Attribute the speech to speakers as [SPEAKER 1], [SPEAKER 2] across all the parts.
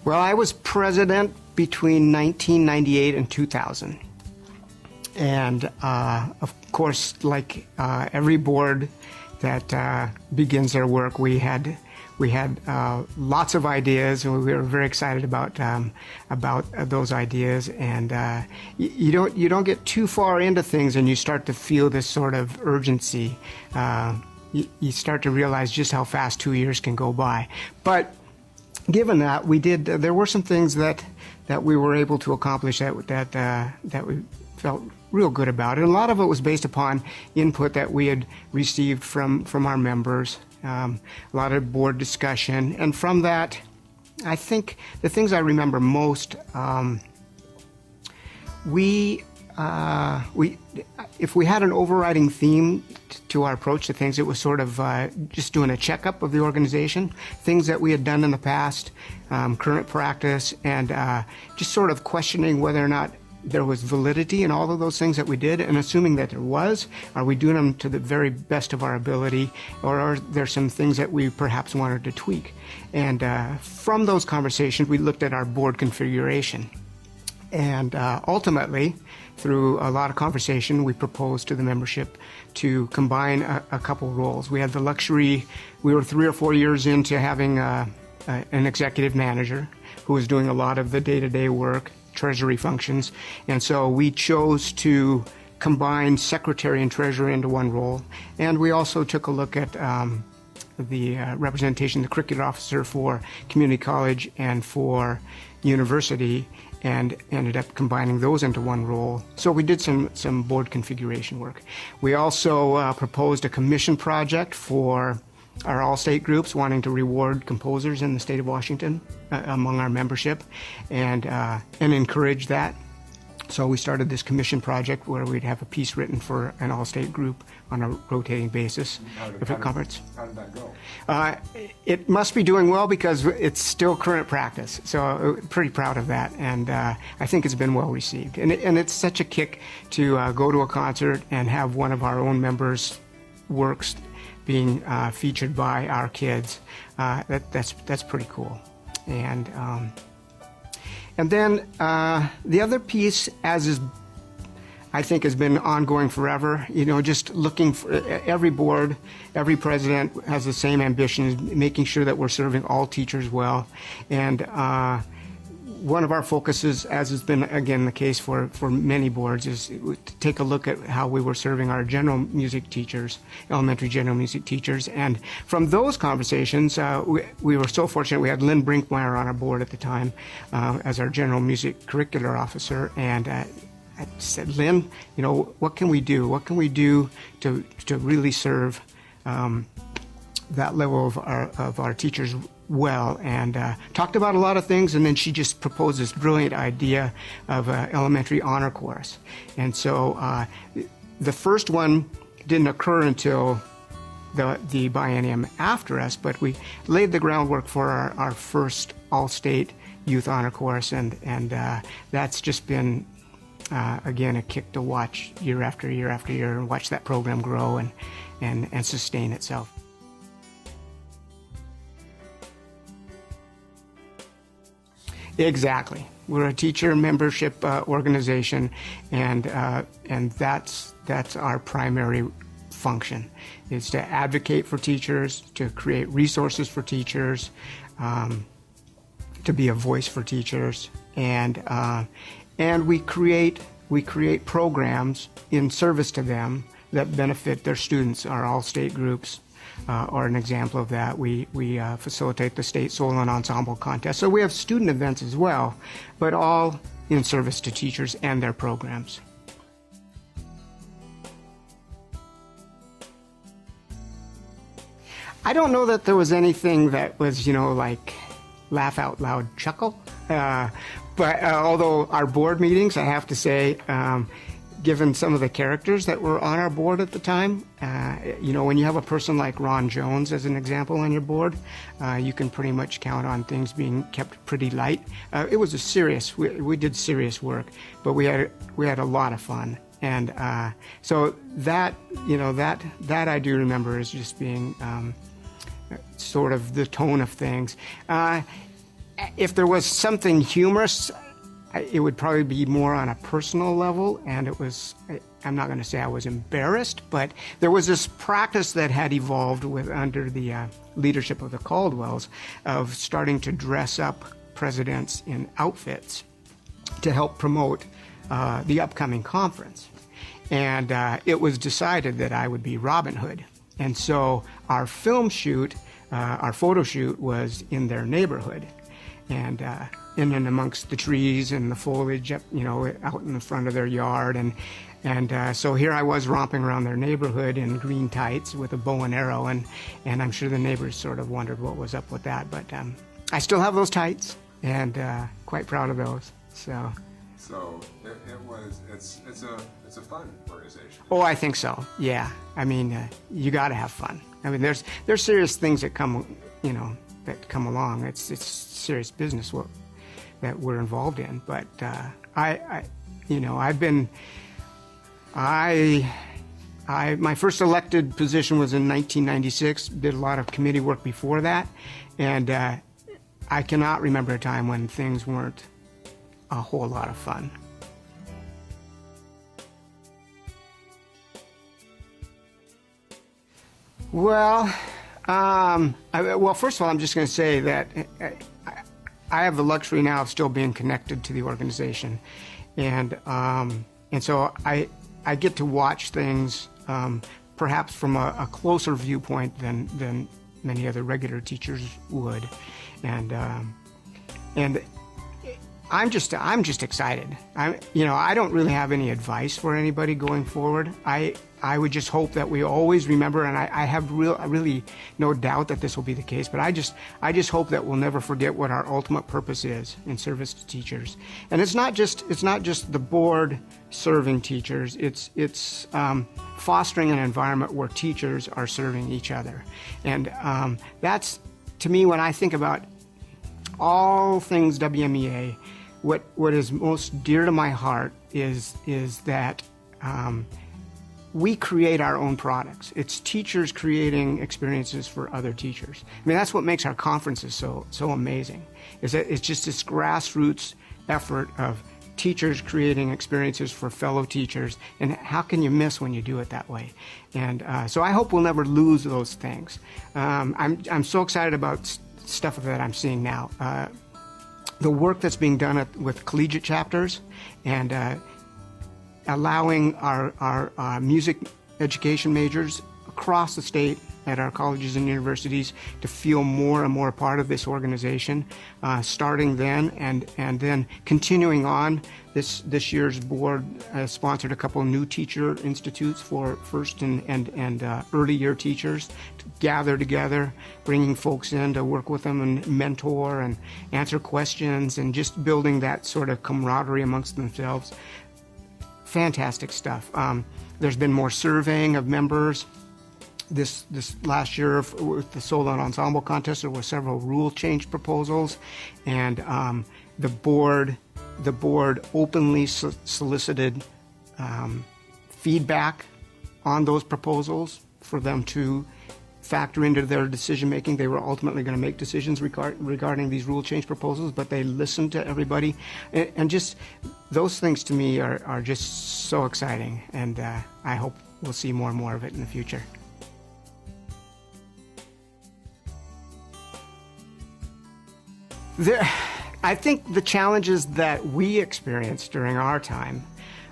[SPEAKER 1] Well, I was president between 1998 and 2000. And of course, like every board that begins their work, we had lots of ideas, and we were very excited about those ideas. And you don't get too far into things, and you start to feel this sort of urgency. You start to realize just how fast 2 years can go by. But given that, there were some things that we were able to accomplish that we felt real good about. And a lot of it was based upon input that we had received from our members, a lot of board discussion. And from that, I think the things I remember most, if we had an overriding theme to our approach to things, it was sort of just doing a checkup of the organization, things that we had done in the past, current practice, and just sort of questioning whether or not there was validity in all of those things that we did, and assuming that there was, are we doing them to the very best of our ability, or are there some things that we perhaps wanted to tweak? And from those conversations, we looked at our board configuration. And ultimately, through a lot of conversation, we proposed to the membership to combine a couple roles. We had the luxury, we were 3 or 4 years into having an executive manager who was doing a lot of the day-to-day work, treasury functions, and so we chose to combine secretary and treasurer into one role. And we also took a look at the representation, the curricular officer for community college and for university, and ended up combining those into one role. So we did some board configuration work. We also proposed a commission project for our all-state groups, wanting to reward composers in the state of Washington among our membership, and encourage that. So we started this commission project where we'd have a piece written for an all-state group on a rotating basis.
[SPEAKER 2] How did that go?
[SPEAKER 1] It must be doing well because it's still current practice. So pretty proud of that, and I think it's been well received. And it's such a kick to go to a concert and have one of our own members' works being featured by our kids. That's pretty cool. And then the other piece, as is, I think, has been ongoing forever, just looking for every board, every president has the same ambition, making sure that we're serving all teachers well. And one of our focuses, as has been, again, the case for many boards, is to take a look at how we were serving our general music teachers, elementary general music teachers. And from those conversations, we were so fortunate. We had Lynn Brinkmeyer on our board at the time as our general music curricular officer. And I said, Lynn, what can we do? What can we do to really serve that level of our teachers well? And talked about a lot of things, and then she just proposed this brilliant idea of an elementary honor course. And so the first one didn't occur until the biennium after us, but we laid the groundwork for our first all-state youth honor course, and that's just been again a kick to watch year after year after year, and watch that program grow and sustain itself. Exactly. We're a teacher membership organization, and that's our primary function, is to advocate for teachers, to create resources for teachers, to be a voice for teachers, and we create programs in service to them that benefit their students. Our all-state groups are an example of that. We facilitate the state solo and ensemble contest. So we have student events as well, but all in service to teachers and their programs. I don't know that there was anything that was, like laugh out loud chuckle. But although our board meetings, I have to say, given some of the characters that were on our board at the time, when you have a person like Ron Jones as an example on your board, you can pretty much count on things being kept pretty light. It was we did serious work, but we had a lot of fun. And so that I do remember as just being sort of the tone of things. If there was something humorous, it would probably be more on a personal level, and I'm not going to say I was embarrassed, but there was this practice that had evolved under the leadership of the Caldwells of starting to dress up presidents in outfits to help promote the upcoming conference. And it was decided that I would be Robin Hood. And so our film shoot, our photo shoot, was in their neighborhood. And in and amongst the trees and the foliage, out in the front of their yard. And so here I was romping around their neighborhood in green tights with a bow and arrow. And I'm sure the neighbors sort of wondered what was up with that. But I still have those tights, and quite proud of those. So
[SPEAKER 2] it's a fun organization.
[SPEAKER 1] Oh, I think so. Yeah. I mean, you got to have fun. I mean, there's serious things that come along. It's serious business that we're involved in. But my first elected position was in 1996. Did a lot of committee work before that, and I cannot remember a time when things weren't a whole lot of fun. Well, first of all, I'm just going to say that I have the luxury now of still being connected to the organization, and so I get to watch things perhaps from a closer viewpoint than many other regular teachers would, and I'm just excited. I don't really have any advice for anybody going forward. I would just hope that we always remember, and I have really no doubt that this will be the case, but I just hope that we'll never forget what our ultimate purpose is in service to teachers. And it's not just the board serving teachers. It's fostering an environment where teachers are serving each other. And that's, to me, when I think about all things WMEA, what is most dear to my heart is that we create our own products. It's teachers creating experiences for other teachers. I mean, that's what makes our conferences so amazing, is that it's just this grassroots effort of teachers creating experiences for fellow teachers, and how can you miss when you do it that way? And so I hope we'll never lose those things. I'm so excited about stuff that I'm seeing now. The work that's being done with collegiate chapters, and allowing our music education majors across the state at our colleges and universities to feel more and more a part of this organization, starting then and then continuing on. This year's board sponsored a couple of new teacher institutes for first and early year teachers to gather together, bringing folks in to work with them and mentor and answer questions, and just building that sort of camaraderie amongst themselves. Fantastic stuff. There's been more surveying of members. This last year with the solo and ensemble contest, there were several rule change proposals, and the board openly solicited feedback on those proposals for them to factor into their decision making. They were ultimately going to make decisions regarding these rule change proposals, but they listened to everybody, and just those things to me are just so exciting, and I hope we'll see more and more of it in the future. I think the challenges that we experienced during our time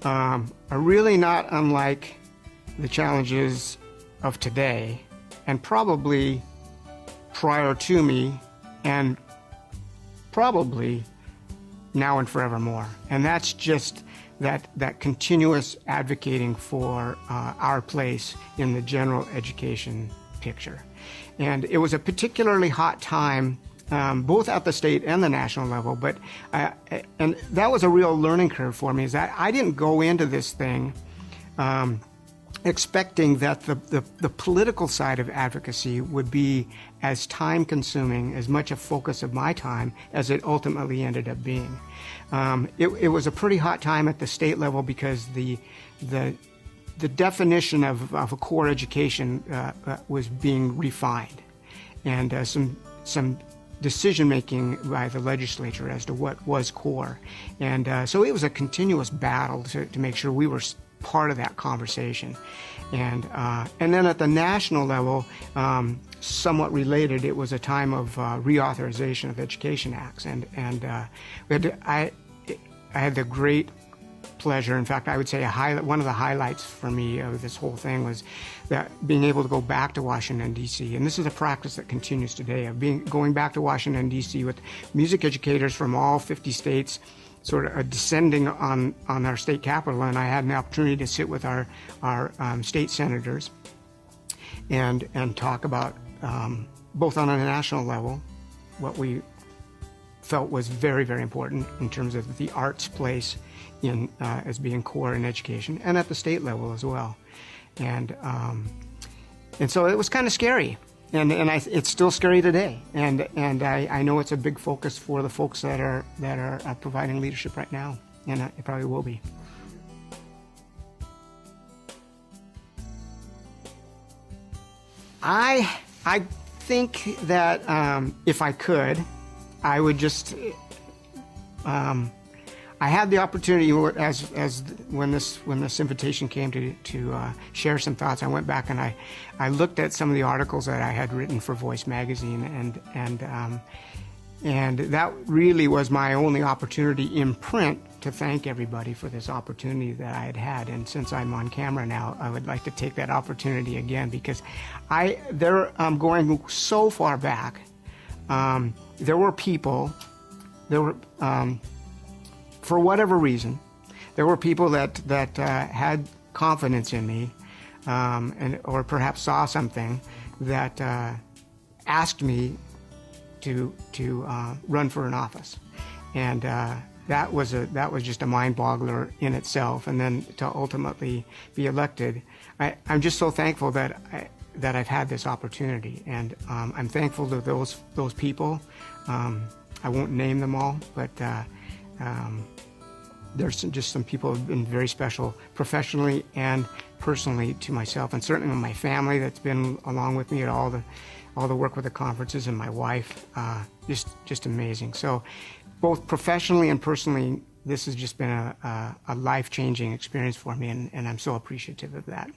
[SPEAKER 1] are really not unlike the challenges of today, and probably prior to me, and probably now and forevermore. And that's just that continuous advocating for our place in the general education picture. And it was a particularly hot time, both at the state and the national level, but and that was a real learning curve for me, is that I didn't go into this thing expecting that the political side of advocacy would be as time-consuming, as much a focus of my time as it ultimately ended up being. It was a pretty hot time at the state level because the definition of a core education was being refined, and some decision-making by the legislature as to what was core. And so it was a continuous battle to make sure we were part of that conversation. And then at the national level, somewhat related, it was a time of reauthorization of education acts. And I had the great pleasure, in fact, I would say one of the highlights for me of this whole thing was that being able to go back to Washington, D.C. And this is a practice that continues today, of going back to Washington, D.C. with music educators from all 50 states, sort of descending on our state capitol. And I had an opportunity to sit with our state senators and talk about, both on a national level, what we felt was very, very important in terms of the arts' place in as being core in education, and at the state level as well. And so it was kind of scary, and it's still scary today. And I know it's a big focus for the folks that are providing leadership right now, and it probably will be. I think that if I could, I would just. I had the opportunity, as when this invitation came to share some thoughts. I went back and I looked at some of the articles that I had written for Voice magazine, and that really was my only opportunity in print to thank everybody for this opportunity that I had had. And since I'm on camera now, I would like to take that opportunity again, because going so far back. There were people. For whatever reason, there were people that had confidence in me, or perhaps saw something that asked me to run for an office, and that was just a mind-boggler in itself. And then to ultimately be elected, I'm just so thankful that I've had this opportunity, and I'm thankful to those people. I won't name them all, but. There's just some people who have been very special professionally and personally to myself, and certainly my family that's been along with me at all the work with the conferences, and my wife, just amazing. So both professionally and personally, this has just been a life-changing experience for me, and I'm so appreciative of that.